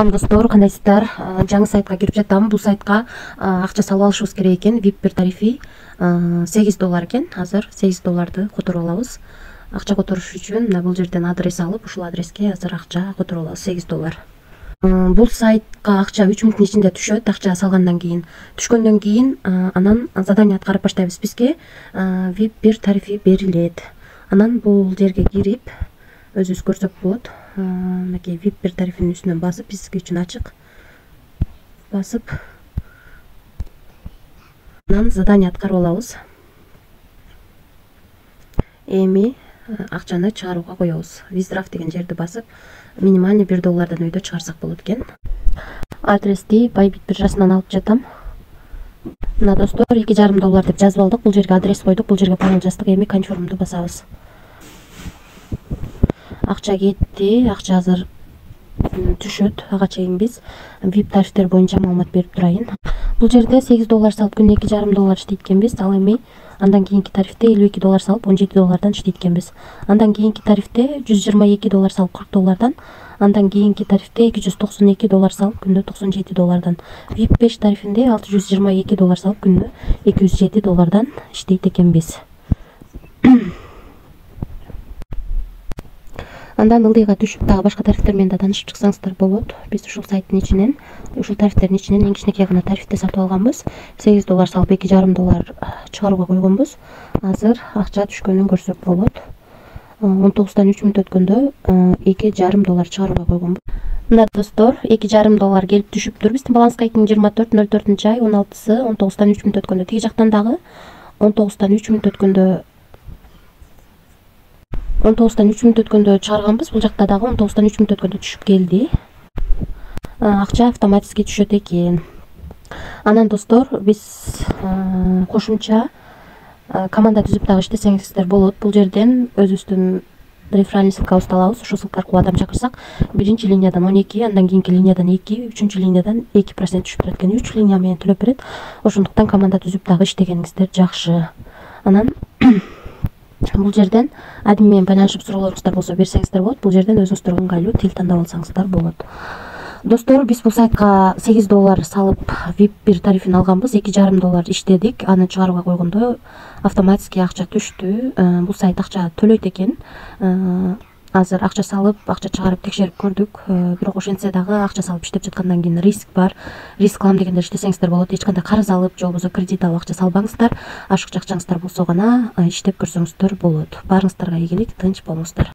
Достор, кандайсыздар? Жаңы сайтка кирип жатам. Бул сайтка акча салып алышыбыз керек экен. VIP бир тарифи $8 экен. Азыр $8 которуп алабыз. Акча которуш үчүн мына бул жерден адрес алып, ушул адреске азыр акча которуп алабыз $8. Бул сайтка акча 3 мүнөттүн ичинде түшөт. Акча салгандан кийин, түшкөндөн кийин анан задание аткарып баштайбыз. Бизге VIP бир тарифи берилет. Анан бул жерге кирип өзүбүз көрсөк болот. Мынакей VIP бир тарифинин үстүнөн басып, бизге үчүн ачык. Басып, анан задание аткарып алабыз. Эми акчаны чыгарууга коебуз. Withdraw деген жерди басып, минимальный $1 өйдө чыгарсак болот экен. Адрести Bybit биржасынан алып жатам. Мына достор, $2,5 деп жазып алдык. Бул жерге адрес койдук, бул жерге пароль жаздык. Эми confirm'ду басабыз. Акча кетти, акча азыр түшөт. Ага чейин биз VIP тарифтер боюнча маалымат берип турайын. Бул жерде $8 салып күнүнө $2,5 иштейт экенбиз. Ал эми андан кийинки тарифте $52 салып $17 иштейт экенбиз. Андан кийинки тарифте $122 салып $40, андан кийинки тарифте $292 салып күнүнө $97. VIP 5 тарифинде $622 салып күнүнө $207 иштейт экенбиз. Андан ылдыйга түшүп дагы башка тарифтер менен да таанышып чыксаңыздар болот. Биз ушул сайттын ичинен, ушул тарифтердин ичинен эң кичинекей гана тарифти сатып алганбыз. $8 салып $2,5 чыгарууга койгонбуз. Азыр акча түшкөнүн көрсөк болот. 19 3 мүнөт өткөндө $2,5 чыгарууга койгонбуз. Мына достор, $2,5 келип түшүптүр. Биздин баланска 2024-04-ай 16-сы 19 3 мүнөт өткөндө, тиги жактан дагы 19 3 мүнөт өткөндө 3 мүнөт өткөндө чыгарганбыз. Бул жакта дагы 19 3 мүнөт өткөндө түшүп келди. Акча автоматически түшөт экен. Анан достор, биз кошумча команда түзүп дагы иштесеңиздер болот. Бул жерден өзүбүздүн реферальный ссылка алабыз. Ошол ссылка аркылуу адам чакырсак, биринчи линиядан 12, андан кийинки линиядан 2, үчүнчү линиядан 2% түшүп турат экен. 3 линия менен төлөп берет. Ошондуктан команда түзүп дагы иштегениңиздер жакшы. Анан бул жерден админ менен байланышып суроолоруңуздар болсо берсеңиздер болот. Бул жерден өзүңүздөр ыңгайлуу тил тандап алсаңыздар болот. Достор, биз бул сайтка $8 салып VIP бир тарифин алганбыз. $2,5 иштедик. Аны чыгарууга койгондо автоматически акча түштү. Бул сайт акча төлөйт экен. Азыр акча салып, акча чыгарып текшерип көрдүк. Бирок ошентсе дагы акча салып иштеп жаткандан кийин риск бар. Риск алам дегендер иштесеңиздер болот. Эч кандай карыз алып, же болбосо кредит алып акча салбаңыздар. Ашыкча акчаңыздар болсо гана иштеп көрсөңүздөр болот. Баарыңыздарга ийгилик, тынч болуңуздар.